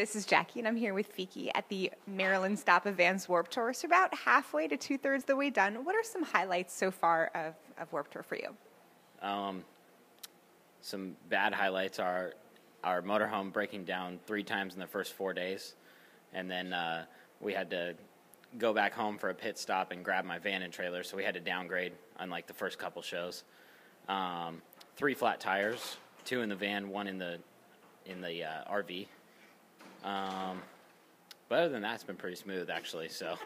This is Jackie, and I'm here with Feeki at the Maryland stop of Vans Warped Tour. So about halfway to two-thirds the way done. What are some highlights so far of Warped Tour for you? Some bad highlights are our motorhome breaking down 3 times in the first 4 days. And then we had to go back home for a pit stop and grab my van and trailer, so we had to downgrade on like the first couple shows. 3 flat tires, 2 in the van, 1 in the RV. But other than that, it's been pretty smooth, actually. So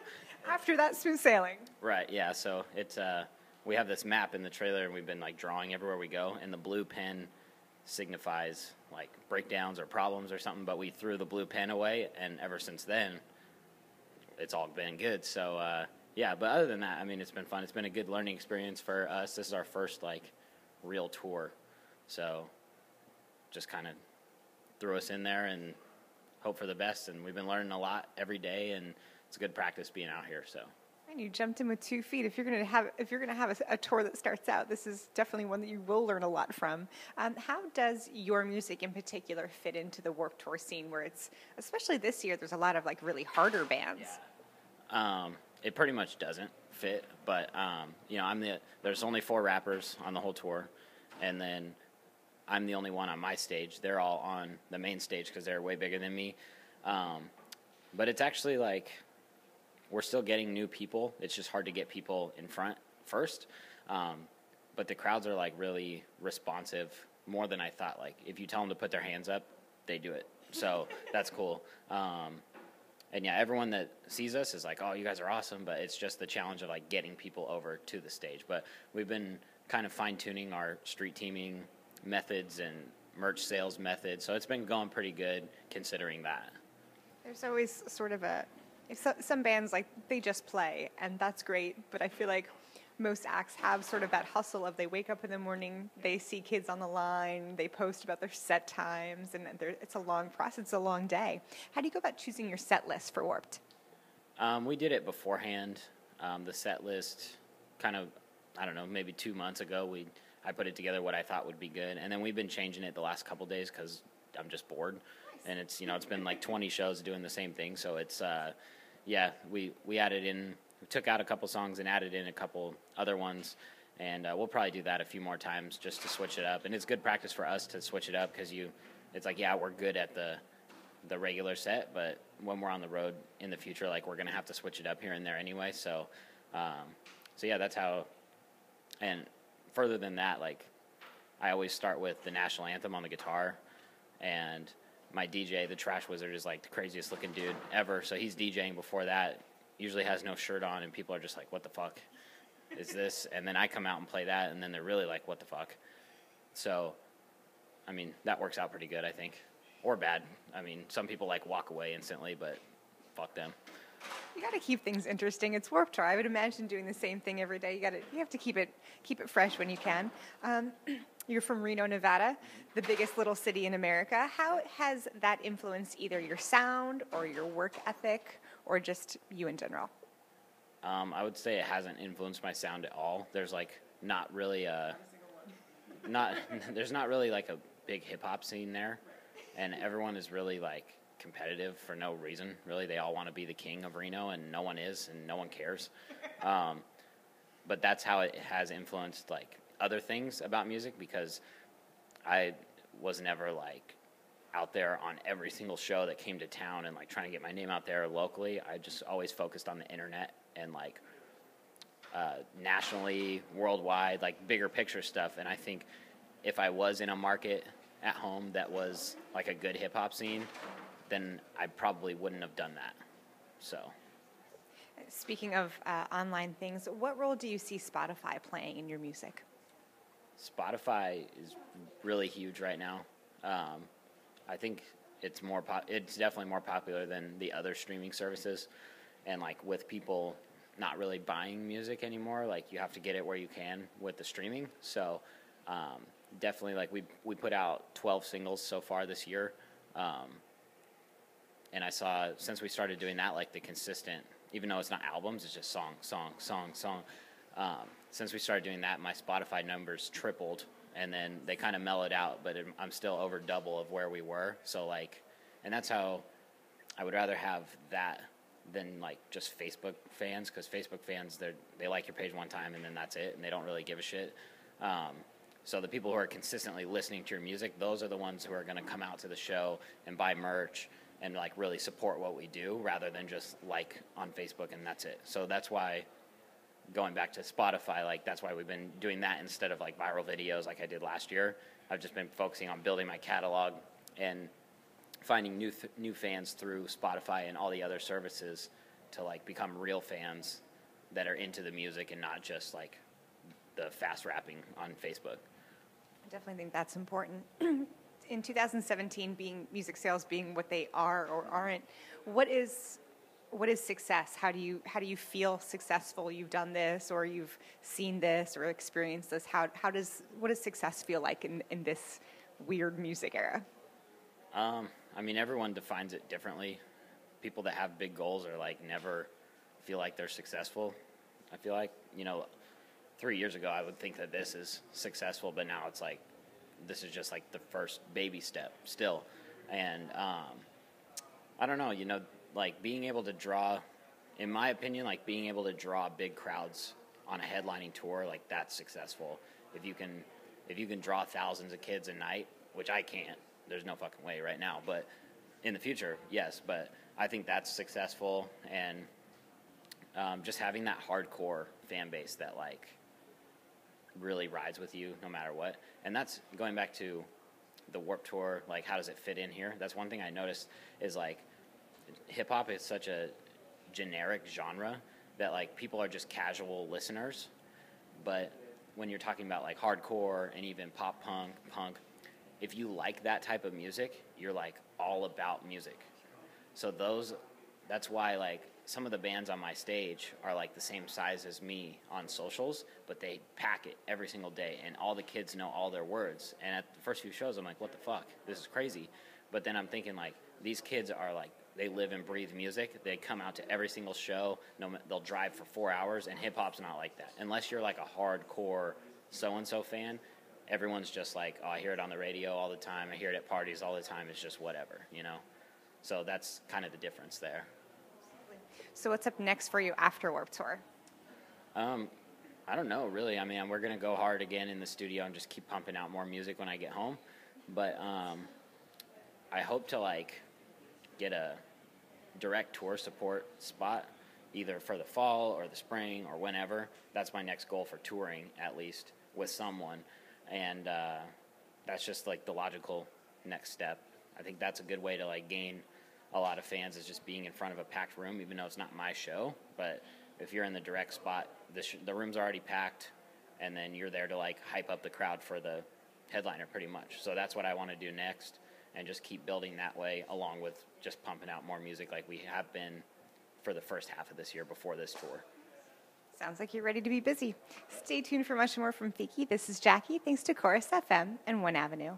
After that, smooth sailing. right, yeah. So it's we have this map in the trailer, and we've been like drawing everywhere we go, and the blue pen signifies like breakdowns or problems or something. But we threw the blue pen away, and ever since then, it's all been good. So yeah. But other than that, I mean, it's been fun. It's been a good learning experience for us. This is our first like real tour, so just kind of threw us in there and hope for the best, and we've been learning a lot every day, and it's a good practice being out here. So, And you jumped in with 2 feet. If you're going to have a tour that starts out, this is definitely one that you will learn a lot from. How does your music in particular fit into the Warped Tour scene, where it's, especially this year, there's a lot of like really harder bands? yeah. It pretty much doesn't fit, but you know, there's only 4 rappers on the whole tour, and then I'm the only one on my stage. They're all on the main stage because they're way bigger than me. But it's actually like we're still getting new people. It's just hard to get people in front first. But the crowds are like really responsive, more than I thought. Like if you tell them to put their hands up, they do it. So that's cool. And yeah, everyone that sees us is like, oh, you guys are awesome. But it's just the challenge of like getting people over to the stage. But we've been kind of fine-tuning our street teaming methods and merch sales methods, so it's been going pretty good considering that. There's always sort of some bands, like, they just play, and that's great, but I feel like most acts have sort of that hustle of they wake up in the morning, they see kids on the line, they post about their set times, and it's a long process, it's a long day. How do you go about choosing your set list for Warped? We did it beforehand. The set list kind of, I don't know, maybe 2 months ago, I put it together what I thought would be good, and then we've been changing it the last couple days because I'm just bored. Nice. And it's, you know, it's been like 20 shows doing the same thing, so it's yeah, we added in, we took out a couple songs and added in a couple other ones, and we'll probably do that a few more times just to switch it up. And it's good practice for us to switch it up because it's like, yeah, we're good at the regular set, but when we're on the road in the future, like, we're gonna have to switch it up here and there anyway. So so yeah, that's how. And further than that, like, I always start with the national anthem on the guitar, and my DJ, the Trash Wizard, is like the craziest looking dude ever. So he's DJing before that, usually has no shirt on, and people are just like, what the fuck is this? And then I come out and play that, and then they're really like, what the fuck? So, I mean, that works out pretty good, I think. Or bad. I mean, some people like walk away instantly, but fuck them. You got to keep things interesting. It's Warped Tour. I would imagine doing the same thing every day. You have to keep it fresh when you can. You're from Reno, Nevada, the biggest little city in America. How has that influenced either your sound or your work ethic or just you in general? I would say it hasn't influenced my sound at all. There's like not really there's not really like a big hip hop scene there, and everyone is really like competitive for no reason. Really, they all want to be the king of Reno, and no one is, and no one cares. But that's how it has influenced like other things about music, because I was never like out there on every single show that came to town and like trying to get my name out there locally. I just always focused on the internet and like nationally, worldwide, like bigger picture stuff. And I think if I was in a market at home that was like a good hip hop scene, then I probably wouldn't have done that. So, speaking of online things, what role do you see Spotify playing in your music? Spotify is really huge right now. I think it's it's definitely more popular than the other streaming services, and like with people not really buying music anymore, like you have to get it where you can with the streaming. So definitely, like we put out 12 singles so far this year. And I saw, since we started doing that, like the consistent, even though it's not albums, it's just song. Since we started doing that, my Spotify numbers tripled, and then they kind of mellowed out, but I'm still over double of where we were. So like, and that's how I would rather have that than like just Facebook fans, because Facebook fans, they like your page one time and then that's it, and they don't really give a shit. So the people who are consistently listening to your music, those are the ones who are going to come out to the show and buy merch and like really support what we do, rather than just like on Facebook and that's it. So that's why, going back to Spotify, like that's why we've been doing that instead of like viral videos like I did last year. I've just been focusing on building my catalog and finding new fans through Spotify and all the other services to like become real fans that are into the music and not just like the fast rapping on Facebook. I definitely think that's important. In 2017, being music sales being what they are or aren't, what is success? How do you feel successful? You've done this, or you've seen this, or experienced this. What does success feel like in this weird music era? I mean, everyone defines it differently. People that have big goals are like never feel like they're successful. I feel like, 3 years ago I would think that this is successful, but now it's like this is just like the first baby step still. And I don't know, like being able to draw, in my opinion, like being able to draw big crowds on a headlining tour, like that's successful. If you can draw thousands of kids a night, which I can't, there's no fucking way right now, but in the future, yes. But I think that's successful, and just having that hardcore fan base that like really rides with you no matter what. And that's going back to the Warped Tour, like how does it fit in here? That's one thing I noticed is like hip-hop is such a generic genre that like people are just casual listeners, but when you're talking about like hardcore and even pop punk, if you like that type of music, you're like all about music. So that's why like some of the bands on my stage are like the same size as me on socials, but they pack it every single day, and all the kids know all their words. And at the first few shows, I'm like, what the fuck? This is crazy. But then I'm thinking like, these kids are like, they live and breathe music. They come out to every single show. They'll drive for 4 hours, and hip-hop's not like that. Unless you're like a hardcore so-and-so fan, everyone's just like, oh, I hear it on the radio all the time. I hear it at parties all the time. It's just whatever, So that's kind of the difference there. So what's up next for you after Warped Tour? I don't know, really. I mean, we're going to go hard again in the studio and just keep pumping out more music when I get home. But I hope to, like, get a direct tour support spot either for the fall or the spring or whenever. That's my next goal for touring, at least, with someone. And that's just, like, the logical next step. I think that's a good way to, like, gain a lot of fans, is just being in front of a packed room, even though it's not my show. But if you're in the direct spot, the room's already packed, and then you're there to like hype up the crowd for the headliner pretty much. So that's what I want to do next, and just keep building that way, along with just pumping out more music like we have been for the first half of this year before this tour. Sounds like you're ready to be busy. Stay tuned for much more from Feeki. This is Jackie. Thanks to Chorus FM and One Avenue.